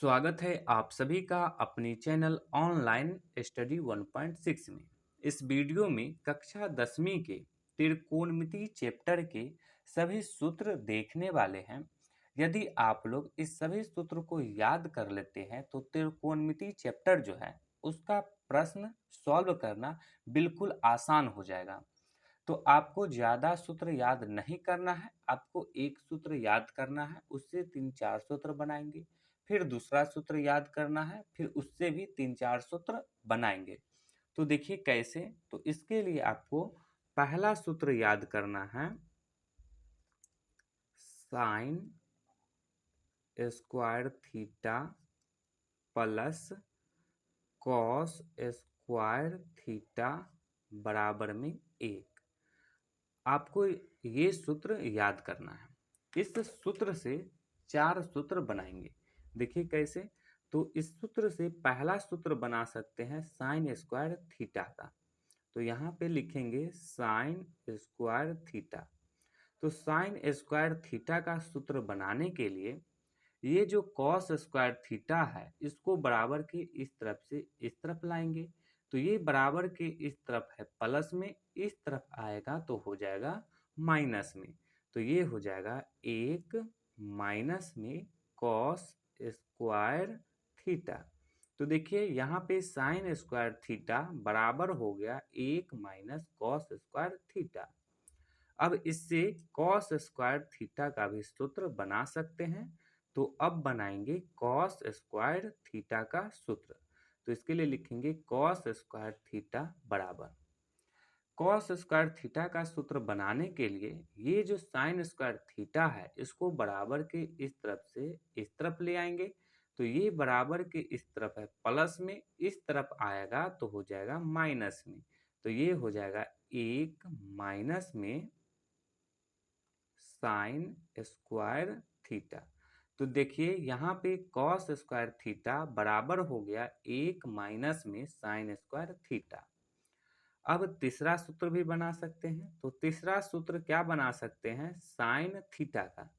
स्वागत है आप सभी का अपनी चैनल ऑनलाइन स्टडी 1.6 में। इस वीडियो में कक्षा 10वीं के त्रिकोणमिति चैप्टर के सभी सूत्र देखने वाले हैं। यदि आप लोग इस सभी सूत्र को याद कर लेते हैं तो त्रिकोणमिति चैप्टर जो है उसका प्रश्न सॉल्व करना बिल्कुल आसान हो जाएगा। तो आपको ज़्यादा सूत्र याद नहीं करना है, आपको एक सूत्र याद करना है, उससे 3-4 सूत्र बनाएंगे। फिर दूसरा सूत्र याद करना है, फिर उससे भी 3-4 सूत्र बनाएंगे। तो देखिए कैसे। तो इसके लिए आपको पहला सूत्र याद करना है, sign square theta plus cos square theta बराबर में 1। आपको ये सूत्र याद करना है। इस सूत्र से 4 सूत्र बनाएंगे। देखिए कैसे। तो इस सूत्र से पहला सूत्र बना सकते हैं साइन स्क्वायर थीटा का। तो यहाँ पे लिखेंगे साइन स्क्वायर थीटा। तो साइन स्क्वायर थीटा का सूत्र बनाने के लिए ये जो कॉस स्क्वायर थीटा है इसको बराबर के इस तरफ से इस तरफ लाएंगे। तो ये बराबर के इस तरफ है प्लस में, इस तरफ आएगा तो हो जाएगा माइनस में। तो ये हो जाएगा 1 माइनस में कॉस स्क्वायर थीटा। तो देखिए यहाँ पे साइन स्क्वायर थीटा बराबर हो गया 1 माइनस कॉस स्क्वायर थीटा। अब इससे कॉस स्क्वायर थीटा का भी सूत्र बना सकते हैं। तो अब बनाएंगे कॉस स्क्वायर थीटा का सूत्र। तो इसके लिए लिखेंगे कॉस स्क्वायर थीटा बराबर, कॉस स्क्वायर थीटा का सूत्र बनाने के लिए ये जो साइन स्क्वायर थीटा है इसको बराबर के इस तरफ से इस तरफ ले आएंगे। तो ये बराबर के इस तरफ है प्लस में, इस तरफ आएगा तो हो जाएगा माइनस में। तो ये हो जाएगा 1 माइनस में साइन स्क्वायर थीटा। तो देखिए यहाँ पे कॉस स्क्वायर थीटा बराबर हो गया 1 माइनस में साइन स्क्वायर थीटा। अब तीसरा सूत्र भी बना सकते हैं। तो तीसरा सूत्र क्या बना सकते हैं, साइन थीटा का।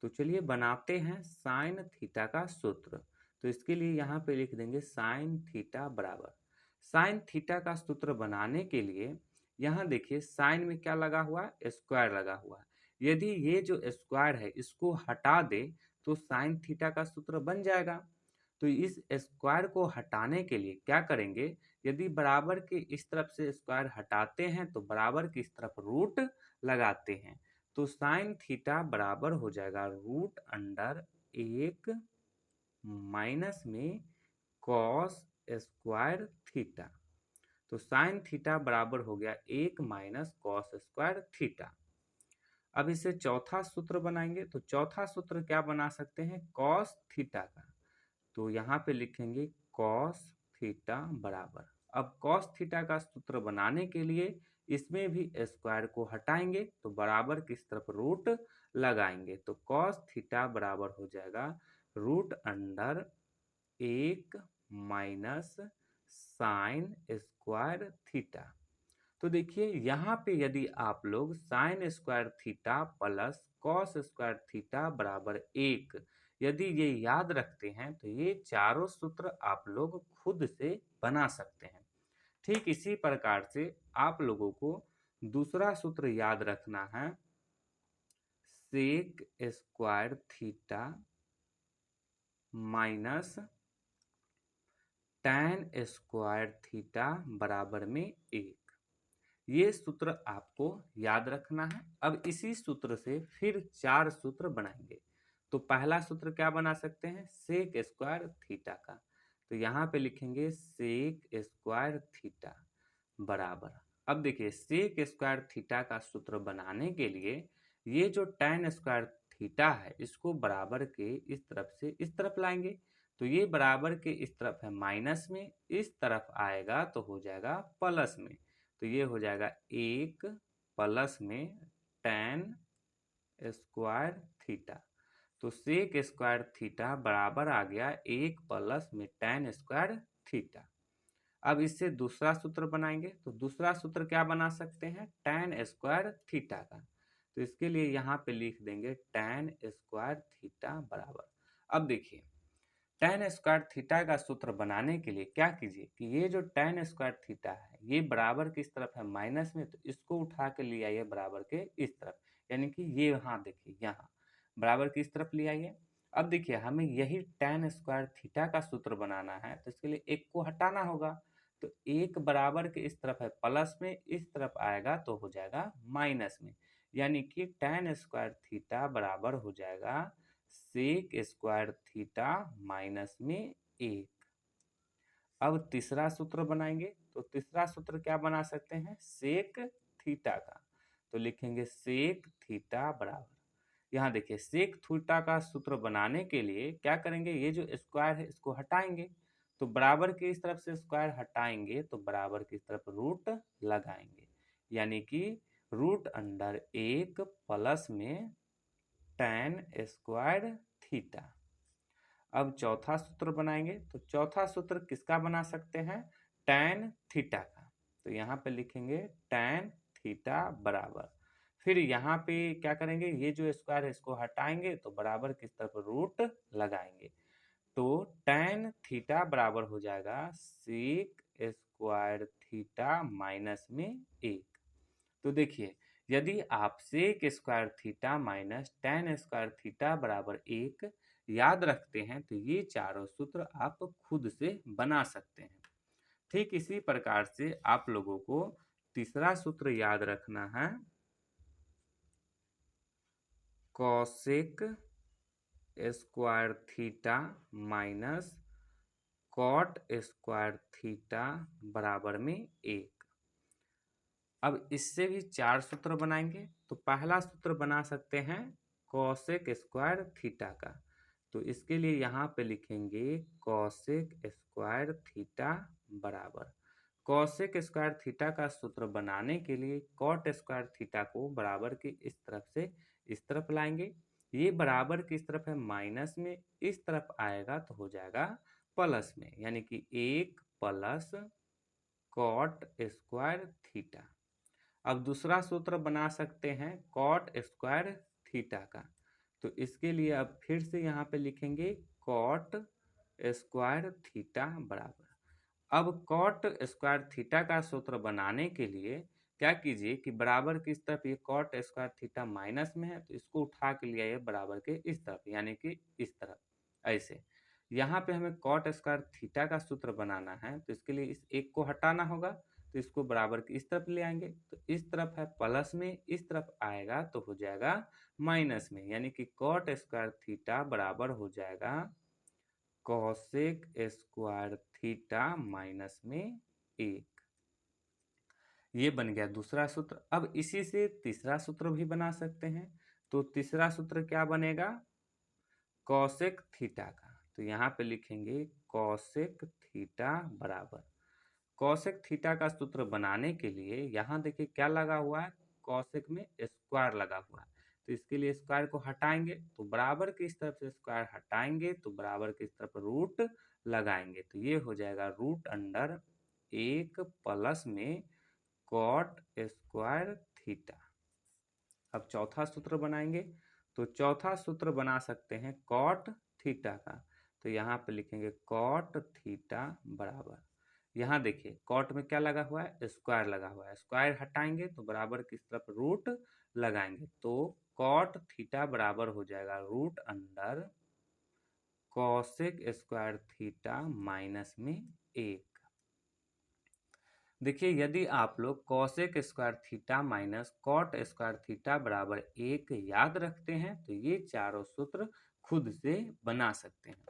तो चलिए बनाते हैं साइन थीटा का सूत्र। तो इसके लिए यहाँ पे लिख देंगे साइन थीटा बराबर, साइन थीटा का सूत्र बनाने के लिए यहाँ देखिए साइन में क्या लगा हुआ है, स्क्वायर लगा हुआ है। यदि ये जो स्क्वायर है इसको हटा दे तो साइन थीटा का सूत्र बन जाएगा। तो इस स्क्वायर को हटाने के लिए क्या करेंगे, यदि बराबर के इस तरफ से स्क्वायर हटाते हैं तो बराबर की इस तरफ रूट लगाते हैं। तो साइन थीटा बराबर हो जाएगा रूट अंडर 1 माइनस में कॉस स्क्वायर थीटा। तो साइन थीटा बराबर हो गया 1 माइनस कॉस स्क्वायर थीटा। अब इसे चौथा सूत्र बनाएंगे। तो चौथा सूत्र क्या बना सकते हैं, कॉस थीटा का। तो यहाँ पे लिखेंगे कॉस थीटा बराबर, अब कॉस थीटा का सूत्र बनाने के लिए इसमें भी स्क्वायर को हटाएंगे तो बराबर किस तरफ रूट लगाएंगे। तो कॉस थीटा बराबर हो जाएगा root under 1 minus sine square theta. तो देखिए यहाँ पे यदि आप लोग sine square theta plus cos square theta बराबर 1 यदि ये याद रखते हैं तो ये चारों सूत्र आप लोग खुद से बना सकते हैं। ठीक इसी प्रकार से आप लोगों को दूसरा सूत्र याद रखना है, sec square theta minus tan square theta बराबर में 1। ये सूत्र आपको याद रखना है। अब इसी सूत्र से फिर 4 सूत्र बनाएंगे। तो पहला सूत्र क्या बना सकते हैं, सेक स्क्वायर थीटा का। तो यहाँ पे लिखेंगे सेक स्क्वायर थीटा बराबर, अब देखिए सेक स्क्वायर थीटा का सूत्र बनाने के लिए ये जो टैन स्क्वायर थीटा है इसको बराबर के इस तरफ से इस तरफ लाएंगे। तो ये बराबर के इस तरफ है माइनस में, इस तरफ आएगा तो हो जाएगा प्लस में। तो ये हो जाएगा 1 प्लस में टैन स्क्वायर थीटा। तो सेक स्क्वायर थीटा बराबर आ गया 1 प्लस में टैन स्क्वायर थीटा। अब इससे दूसरा सूत्र बनाएंगे। तो दूसरा सूत्र क्या बना सकते हैं, टैन स्क्वायर थीटा का। तो इसके लिए यहाँ पे लिख देंगे टैन स्क्वायर थीटा बराबर, अब देखिए tan स्क्वायर थीटा का सूत्र बनाने के लिए क्या कीजिए कि ये जो tan स्क्वायर थीटा है ये बराबर किस तरफ है माइनस में, तो इसको उठा के ले आइए बराबर के इस तरफ, यानी कि ये यहाँ देखिए यहाँ बराबर किस तरफ ले आइए। अब देखिए हमें यही tan स्क्वायर थीटा का सूत्र बनाना है, तो इसके लिए एक को हटाना होगा, तो एक बराबर के इस तरफ है प्लस में, इस तरफ आएगा तो हो जाएगा माइनस में, यानी कि tan स्क्वायर थीटा बराबर हो जाएगा सेक स्क्वायर थीटा माइनस में एक। अब तीसरा सूत्र बनाएंगे, तो तीसरा सूत्र क्या बना सकते हैं सेक थीटा का, तो लिखेंगे सेक थीटा बराबर, यहाँ देखिए सेक थीटा का सूत्र बनाने के लिए क्या करेंगे, ये जो स्क्वायर है इसको हटाएंगे, तो बराबर की इस तरफ से स्क्वायर हटाएंगे तो बराबर की तरफ रूट लगाएंगे, यानी कि रूट अंडर एक प्लस में tan स्क्वायर थीटा। अब चौथा सूत्र बनाएंगे, तो चौथा सूत्र किसका बना सकते हैं tan थीटा का, तो यहाँ पे लिखेंगे tan थीटा बराबर, फिर यहाँ पे क्या करेंगे ये जो स्क्वायर है इसको हटाएंगे तो बराबर किस तरफ रूट लगाएंगे, तो tan थीटा बराबर हो जाएगा सेक स्क्वायर थीटा माइनस में एक। तो देखिए यदि आप sec square theta minus tan square theta बराबर एक याद रखते हैं तो ये चारों सूत्र आप खुद से बना सकते हैं। ठीक इसी प्रकार से आप लोगों को तीसरा सूत्र याद रखना है, cosec square theta minus cot square theta बराबर में एक। अब इससे भी चार सूत्र बनाएंगे, तो पहला सूत्र बना सकते हैं कॉसेक स्क्वायर थीटा का, तो इसके लिए यहाँ पे लिखेंगे कॉसेक स्क्वायर थीटा बराबर, कॉसेक स्क्वायर थीटा का सूत्र बनाने के लिए कॉट स्क्वायर थीटा को बराबर की इस तरफ से इस तरफ लाएंगे, ये बराबर किस तरफ है माइनस में, इस तरफ आएगा तो हो जाएगा प्लस में, यानी कि एक प्लस कॉट स्क्वायर थीटा। अब दूसरा सूत्र बना सकते हैं कॉट स्क्वायर थीटा का, तो इसके लिए अब फिर से यहाँ पे लिखेंगे कॉट स्क्वायर थीटा बराबर। अब कॉट स्क्वायर थीटा का सूत्र बनाने के लिए क्या कीजिए कि बराबर की इस तरफ ये कॉट स्क्वायर थीटा माइनस में है तो इसको उठा के लिया ये बराबर के इस तरफ, यानी कि इस तरफ ऐसे। यहाँ पे हमें कॉट स्क्वायर थीटा का सूत्र बनाना है तो इसके लिए इस एक को हटाना होगा, तो इसको बराबर की इस तरफ ले आएंगे, तो इस तरफ है प्लस में, इस तरफ आएगा तो हो जाएगा माइनस में, यानी कि कॉट स्क्वायर थीटा बराबर हो जाएगा कॉसेक स्क्वायर थीटा माइनस में एक। ये बन गया दूसरा सूत्र। अब इसी से तीसरा सूत्र भी बना सकते हैं, तो तीसरा सूत्र क्या बनेगा कॉसेक थीटा का, तो यहाँ पे लिखेंगे कॉसेक थीटा बराबर, कॉसेक थीटा का सूत्र बनाने के लिए यहाँ देखिए क्या लगा हुआ है कॉसेक में स्क्वायर लगा हुआ है, तो इसके लिए स्क्वायर को हटाएंगे तो बराबर की इस तरफ से स्क्वायर हटाएंगे तो बराबर की इस तरफ रूट लगाएंगे, तो ये हो जाएगा रूट अंडर एक प्लस में कॉट स्क्वायर थीटा। अब चौथा सूत्र बनाएंगे, तो चौथा सूत्र बना सकते हैं कॉट थीटा का, तो यहाँ पे लिखेंगे कॉट थीटा बराबर, यहाँ देखिए कॉट में क्या लगा हुआ है स्क्वायर लगा हुआ है, स्क्वायर हटाएंगे तो बराबर किस तरफ रूट लगाएंगे, तो कॉट थीटा बराबर हो जाएगा root under cosec square theta minus में एक। देखिए यदि आप लोग cosec square theta minus cot square theta बराबर एक याद रखते हैं तो ये चारों सूत्र खुद से बना सकते हैं।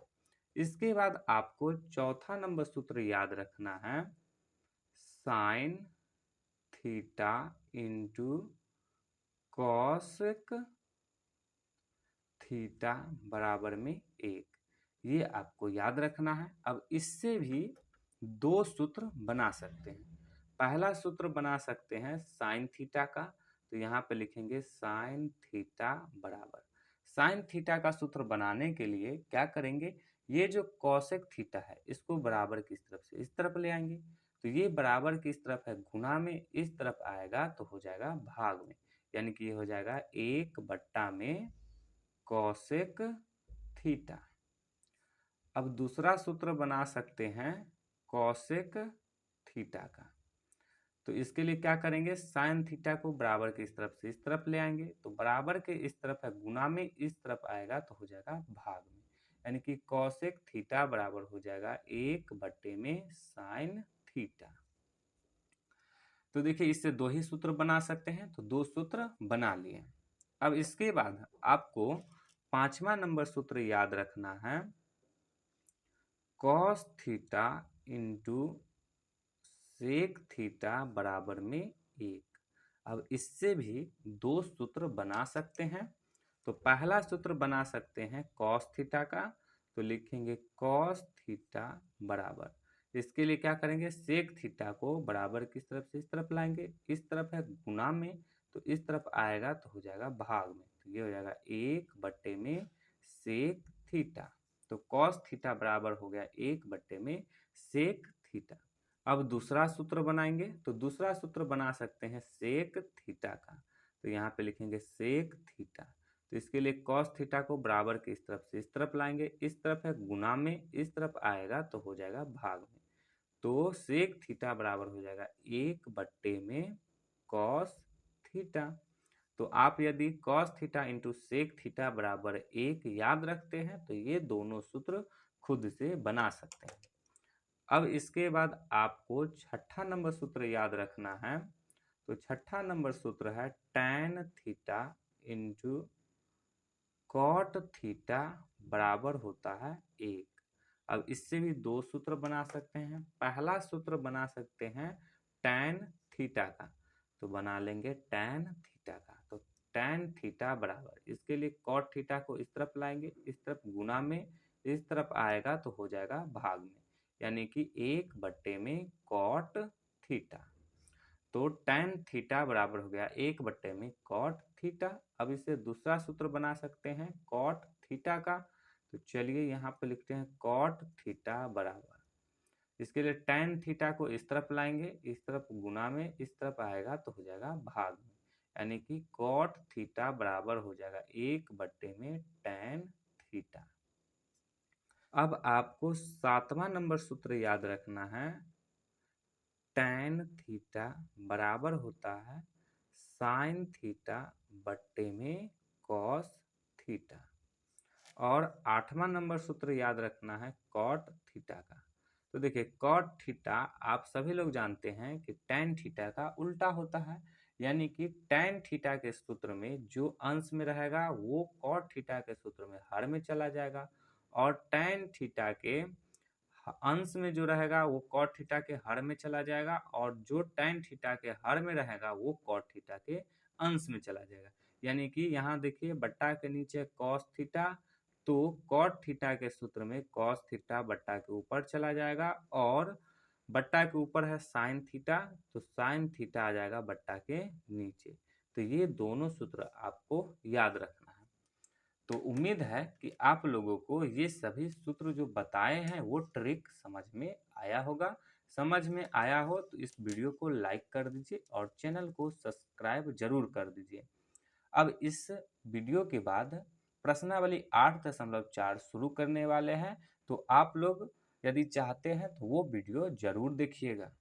इसके बाद आपको चौथा नंबर सूत्र याद रखना है sine theta into cosec theta बराबर में एक, ये आपको याद रखना है। अब इससे भी दो सूत्र बना सकते हैं, पहला सूत्र बना सकते हैं साइन थीटा का, तो यहाँ पे लिखेंगे साइन थीटा बराबर, साइन थीटा का सूत्र बनाने के लिए क्या करेंगे ये जो कॉसेक थीटा है इसको बराबर की तरफ से इस तरफ ले आएंगे, तो ये बराबर की इस तरफ है गुना में, इस तरफ आएगा तो हो जाएगा भाग में, यानी कि ये हो जाएगा एक बट्टा में कॉसेक थीटा। अब दूसरा सूत्र बना सकते हैं कॉसेक थीटा का। तो इसके लिए क्या करेंगे, साइन थीटा को बराबर के इस तरफ से इस तरफ ले आएंगे, तो बराबर के इस तरफ है गुना में इस तरफ आएगा तो हो जाएगा भाग में, यानी कि कॉसेक थीटा बराबर हो जाएगा 1/में साइन थीटा। तो देखिए इससे दो ही सूत्र बना सकते हैं, तो दो सूत्र बना लिए। अब इसके बाद आपको पांचवा नंबर सूत्र याद रखना है, cos theta into sec theta बराबर में 1। अब इससे भी दो सूत्र बना सकते हैं। तो पहला सूत्र बना सकते हैं कॉस थीटा का, तो लिखेंगे कॉस थीटा बराबर, इसके लिए क्या करेंगे, सेक थीटा को बराबर किस तरफ से इस तरफ लाएंगे, इस तरफ है गुना में तो इस तरफ आएगा तो हो जाएगा भाग में, तो ये हो जाएगा 1/में सेक थीटा। तो कॉस थीटा बराबर हो गया 1/में सेक थीटा। अब दूसरा सूत्र बनाएंगे, तो दूसरा सूत्र बना सकते हैं सेक थीटा का, तो यहाँ पे लिखेंगे सेक थीटा। तो इसके लिए कॉस थीटा को बराबर के इस तरफ से इस तरफ लाएंगे, इस तरफ है गुना में इस तरफ आएगा तो हो जाएगा भाग में, तो सेक थीटा बराबर हो जाएगा 1/में कॉस थीटा। तो आप यदि cos theta into sec theta बराबर 1 याद रखते हैं तो ये दोनों सूत्र खुद से बना सकते हैं। अब इसके बाद आपको छठा नंबर सूत्र याद रखना है, तो छठा नंबर सूत्र है tan theta into cot theta बराबर होता है 1। अब इससे भी दो सूत्र बना सकते हैं। पहला सूत्र बना सकते हैं tan थीटा का, तो बना लेंगे tan थीटा का, तो tan थीटा बराबर, इसके लिए कॉट थीटा को इस तरफ लाएंगे, इस तरफ गुना में इस तरफ आएगा तो हो जाएगा भाग में, यानी कि 1/में कॉट थीटा। तो tan थीटा बराबर हो गया 1/में कॉट थीटा। अब इसे दूसरा सूत्र बना सकते हैं कॉट थीटा का, तो चलिए यहाँ पे लिखते हैं कॉट थीटा बराबर, इसके लिए tan थीटा को इस तरफ लाएंगे, इस तरफ गुना में इस तरफ आएगा तो हो जाएगा भाग में, यानी कि कॉट थीटा बराबर हो जाएगा 1/में tan थीटा। अब आपको सातवां नंबर सूत्र याद रखना है, tan थीटा बराबर होता है साइन थीटा बट्टे में कॉस थीटा। और आठवां नंबर सूत्र याद रखना है कॉट थीटा का। तो देखिए कॉट थीटा आप सभी लोग जानते हैं कि tan थीटा का उल्टा होता है, यानी कि tan थीटा के सूत्र में जो अंश में रहेगा वो कॉट थीटा के सूत्र में हर में चला जाएगा, और tan थीटा के अंश में जो रहेगा वो कॉट थीटा के हर में चला जाएगा, और जो tan थीटा के हर में रहेगा वो कॉट थीटा के अंश में चला जाएगा। यानी कि यहाँ देखिए बट्टा के नीचे कॉस थीटा, तो कॉट थीटा के सूत्र में कॉस थीटा बट्टा के ऊपर चला जाएगा, और बट्टा के ऊपर है साइन थीटा, तो साइन थीटा आ जाएगा बट्टा के नीचे। तो ये दोनों सूत्र आपको याद रखना है। तो उम्मीद है कि आप लोगों को ये सभी सूत्र जो बताए हैं वो ट्रिक समझ में आया होगा। समझ में आया हो तो इस वीडियो को लाइक कर दीजिए और चैनल को सब्सक्राइब जरूर कर दीजिए। अब इस वीडियो के बाद प्रश्नावली 8.4 शुरू करने वाले हैं, तो आप लोग यदि चाहते हैं तो वो वीडियो जरूर देखिएगा।